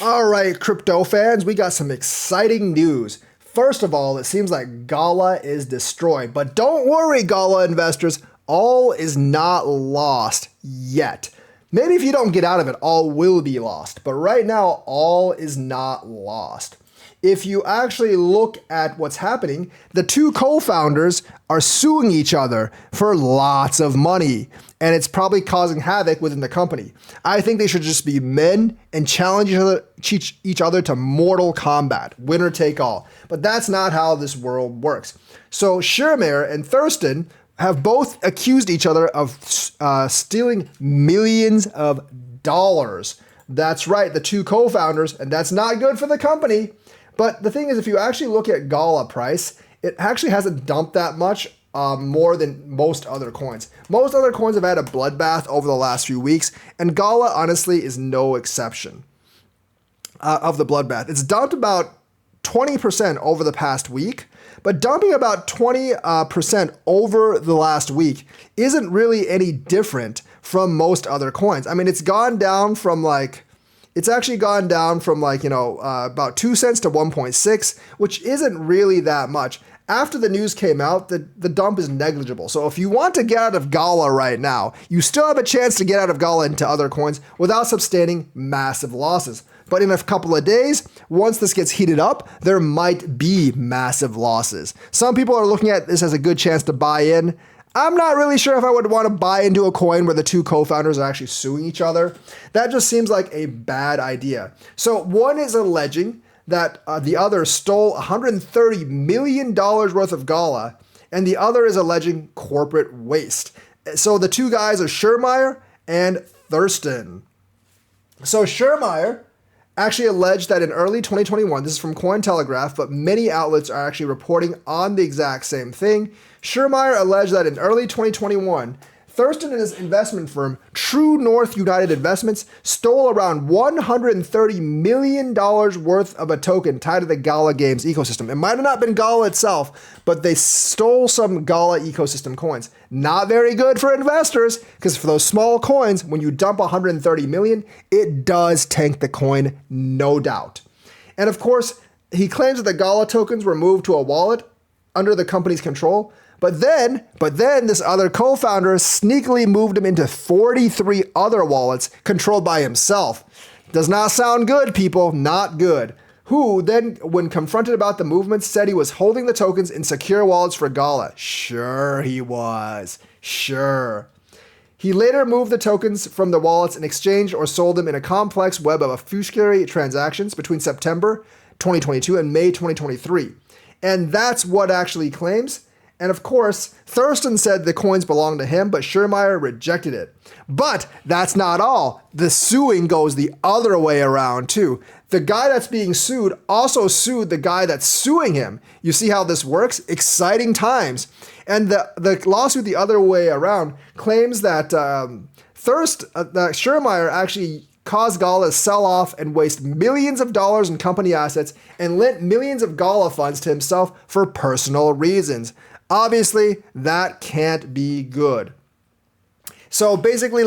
All right, crypto fans, we got some exciting news. First of all, it seems like Gala is destroyed, but don't worry, Gala investors, all is not lost yet. Maybe if you don't get out of it, all will be lost, but right now, all is not lost. If you actually look at what's happening, the two co-founders are suing each other for lots of money, and it's probably causing havoc within the company. I think they should just be men and challenge each other to mortal combat, winner take all. But that's not how this world works. So Shermayer and Thurston have both accused each other of stealing millions of dollars. That's right, the two co-founders, and that's not good for the company. But the thing is, if you actually look at Gala price, it actually hasn't dumped that much more than most other coins. Most other coins have had a bloodbath over the last few weeks, and Gala honestly is no exception of the bloodbath. It's dumped about 20% over the past week, but dumping about 20% over the last week isn't really any different from most other coins. I mean, it's gone down from about 2 cents to 1.6, which isn't really that much. After the news came out, the dump is negligible. So if you want to get out of Gala right now, you still have a chance to get out of Gala into other coins without sustaining massive losses. But in a couple of days, once this gets heated up, there might be massive losses. Some people are looking at this as a good chance to buy in. I'm not really sure if I would want to buy into a coin where the two co-founders are actually suing each other. That just seems like a bad idea. So one is alleging that the other stole $130 million worth of Gala, and the other is alleging corporate waste. So the two guys are Shermayer and Thurston. So Shermayer actually alleged that in early 2021, this is from Cointelegraph, but many outlets are actually reporting on the exact same thing. Shermayer alleged that in early 2021, Thurston and his investment firm, True North United Investments, stole around $130 million worth of a token tied to the Gala Games ecosystem. It might have not been Gala itself, but they stole some Gala ecosystem coins. Not very good for investors, because for those small coins, when you dump $130 million, it does tank the coin, no doubt. And of course, he claims that the Gala tokens were moved to a wallet under the company's control. But then this other co-founder sneakily moved him into 43 other wallets controlled by himself. Does not sound good, people, not good. Who then, when confronted about the movement, said he was holding the tokens in secure wallets for Gala. Sure he was. Sure. He later moved the tokens from the wallets and exchanged or sold them in a complex web of fiduciary transactions between September 2022 and May 2023. And that's what actually claims. And of course, Thurston said the coins belonged to him, but Shermayer rejected it. But that's not all. The suing goes the other way around too. The guy that's being sued also sued the guy that's suing him. You see how this works? Exciting times. And the lawsuit the other way around claims that Shermayer actually caused Gala to sell off and waste millions of dollars in company assets and lent millions of Gala funds to himself for personal reasons. Obviously, that can't be good. So basically,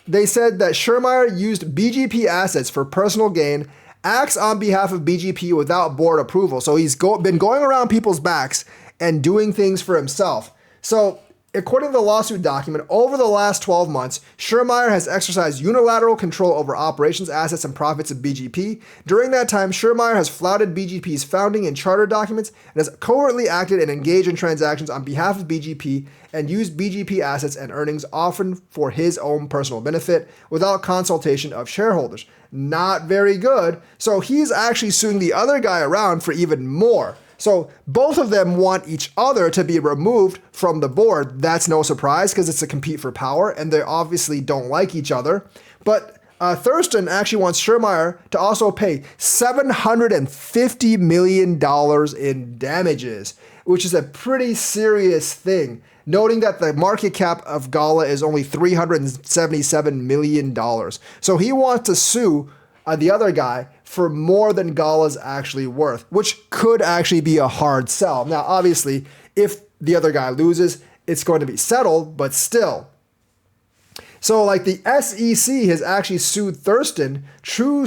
they said that Shermayer used BGP assets for personal gain, acts on behalf of BGP without board approval. So he's been going around people's backs and doing things for himself. So according to the lawsuit document, over the last 12 months, Shermayer has exercised unilateral control over operations, assets, and profits of BGP. During that time, Shermayer has flouted BGP's founding and charter documents and has covertly acted and engaged in transactions on behalf of BGP and used BGP assets and earnings often for his own personal benefit without consultation of shareholders. Not very good. So he's actually suing the other guy around for even more. So both of them want each other to be removed from the board. That's no surprise because it's a compete for power and they obviously don't like each other. But Thurston actually wants Shermayer to also pay $750 million in damages, which is a pretty serious thing, noting that the market cap of Gala is only $377 million. So he wants to sue the other guy for more than Gala's actually worth, which could actually be a hard sell. Now, obviously, if the other guy loses, it's going to be settled, but still. So like the SEC has actually sued Thurston, True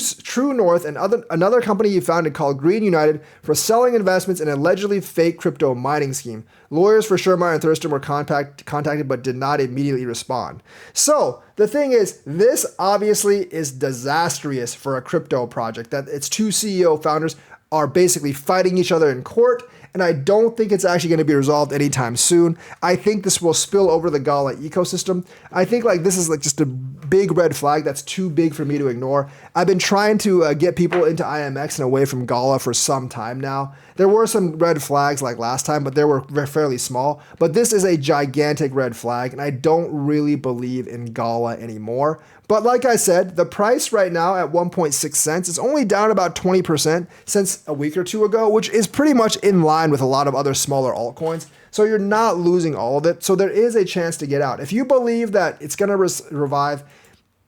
North, and another company he founded called Green United for selling investments in an allegedly fake crypto mining scheme. Lawyers for Shermeyer and Thurston were contacted but did not immediately respond. So the thing is, this obviously is disastrous for a crypto project, that its two CEO founders are basically fighting each other in court, and I don't think it's actually going to be resolved anytime soon. I think this will spill over the Gala ecosystem. I think like this is like just a big red flag that's too big for me to ignore. I've been trying to get people into IMX and away from Gala for some time now. There were some red flags like last time, but they were fairly small. But this is a gigantic red flag, and I don't really believe in Gala anymore. But like I said, the price right now at 1.6 cents is only down about 20% since a week or two ago, which is pretty much in line with a lot of other smaller altcoins. So you're not losing all of it. So there is a chance to get out. If you believe that it's going to revive,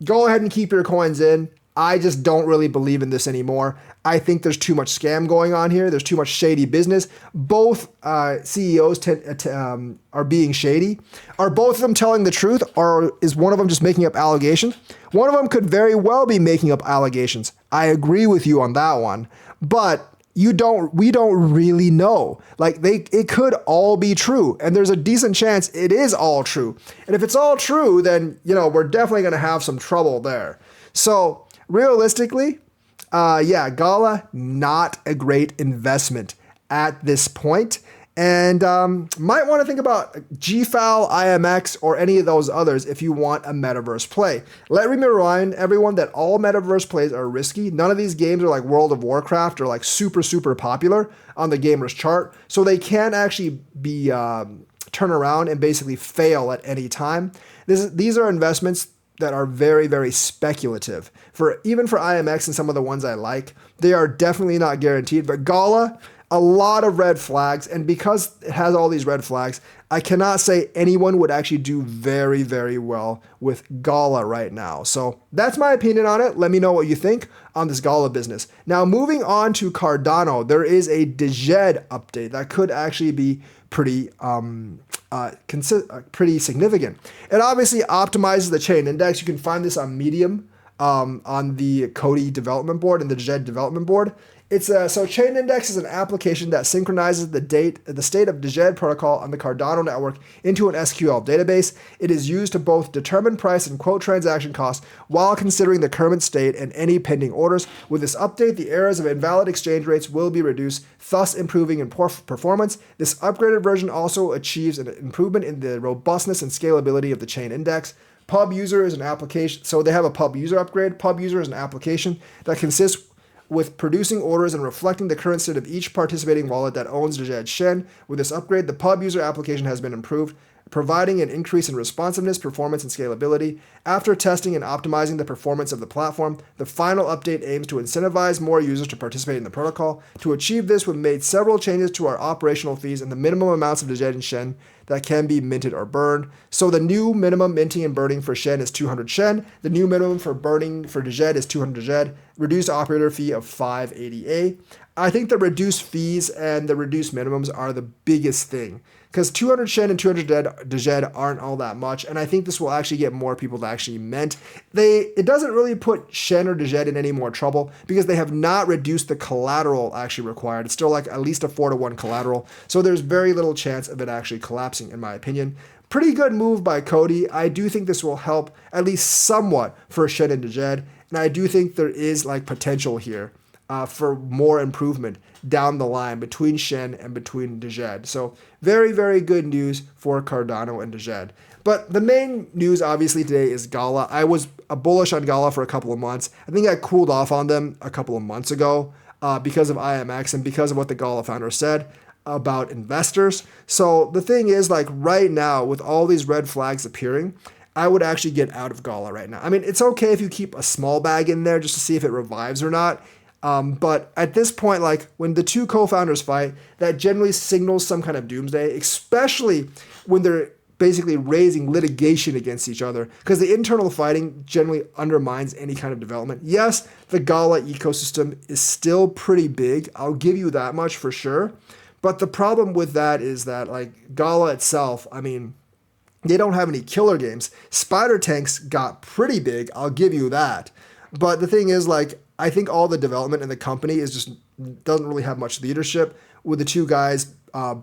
go ahead and keep your coins in. I just don't really believe in this anymore. I think there's too much scam going on here. There's too much shady business. Both CEOs are being shady. Are both of them telling the truth, or is one of them just making up allegations? One of them could very well be making up allegations. I agree with you on that one, but we don't really know. Like it could all be true, and there's a decent chance it is all true. And if it's all true, then we're definitely going to have some trouble there. So realistically, Gala, not a great investment at this point. And might want to think about GFAL, IMX, or any of those others if you want a metaverse play. Let me remind everyone that all metaverse plays are risky. None of these games are like World of Warcraft or like super, super popular on the gamers chart. So they can actually be turn around and basically fail at any time. These are investments that are very, very speculative. Even for IMX and some of the ones I like, they are definitely not guaranteed. But Gala, a lot of red flags, and because it has all these red flags, I cannot say anyone would actually do very, very well with Gala right now. So that's my opinion on it. Let me know what you think on this Gala business. Now, moving on to Cardano, there is a DJED update that could actually be pretty significant. It obviously optimizes the chain index. You can find this on Medium, on the Cody development board and the DJED development board. So Chain Index is an application that synchronizes the state of DJED protocol on the Cardano network into an SQL database. It is used to both determine price and quote transaction costs while considering the current state and any pending orders. With this update, the errors of invalid exchange rates will be reduced, thus improving in performance. This upgraded version also achieves an improvement in the robustness and scalability of the Chain Index. Pub User is an application, so they have a Pub User upgrade. Pub User is an application that consists with producing orders and reflecting the current state of each participating wallet that owns DJED Shen. With this upgrade, the Pub User application has been improved, providing an increase in responsiveness, performance, and scalability. After testing and optimizing the performance of the platform, the final update aims to incentivize more users to participate in the protocol. To achieve this, we've made several changes to our operational fees and the minimum amounts of DJED and Shen that can be minted or burned. So the new minimum minting and burning for Shen is 200 Shen. The new minimum for burning for DJED is 200 DJED. Reduced operator fee of 580A. I think the reduced fees and the reduced minimums are the biggest thing, because 200 Shen and 200 DJED aren't all that much, and I think this will actually get more people to actually mint. It doesn't really put Shen or DJED in any more trouble because they have not reduced the collateral actually required. It's still like at least a 4-to-1 collateral, so there's very little chance of it actually collapsing, in my opinion. Pretty good move by Cody. I do think this will help at least somewhat for Shen and DJED, and I do think there is like potential here for more improvement down the line between Shen and between DJED. So very, very good news for Cardano and DJED. But the main news obviously today is Gala. I was bullish on Gala for a couple of months. I think I cooled off on them a couple of months ago because of IMX and because of what the Gala founder said about investors. So the thing is, like right now, with all these red flags appearing, I would actually get out of Gala right now. I mean, it's okay if you keep a small bag in there just to see if it revives or not. But at this point, like when the two co-founders fight, that generally signals some kind of doomsday, especially when they're basically raising litigation against each other, because the internal fighting generally undermines any kind of development. Yes, the Gala ecosystem is still pretty big. I'll give you that much for sure. But the problem with that is that like Gala itself, I mean, They don't have any killer games. Spider Tanks got pretty big, I'll give you that. But the thing is, like, I think all the development in the company is just doesn't really have much leadership, with the two guys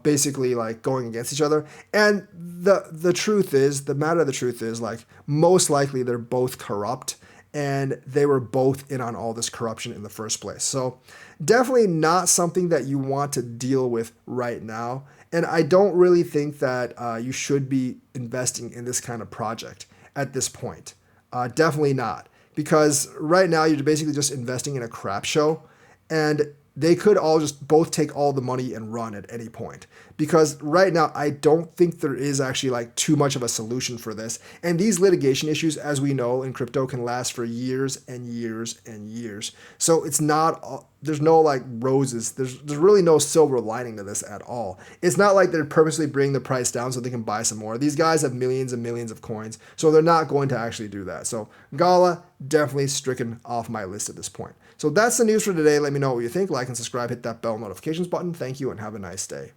basically like going against each other. And the truth is, the matter of the truth is, like, most likely they're both corrupt, and they were both in on all this corruption in the first place. So definitely not something that you want to deal with right now. And I don't really think that you should be investing in this kind of project at this point. Definitely not. Because right now you're basically just investing in a crap show, and they could all just both take all the money and run at any point. Because right now, I don't think there is actually like too much of a solution for this. And these litigation issues, as we know in crypto, can last for years and years and years. So it's not, there's no like roses. There's really no silver lining to this at all. It's not like they're purposely bringing the price down so they can buy some more. These guys have millions and millions of coins, so they're not going to actually do that. So Gala, definitely stricken off my list at this point. So that's the news for today. Let me know what you think. Like and subscribe, hit that bell notifications button. Thank you and have a nice day.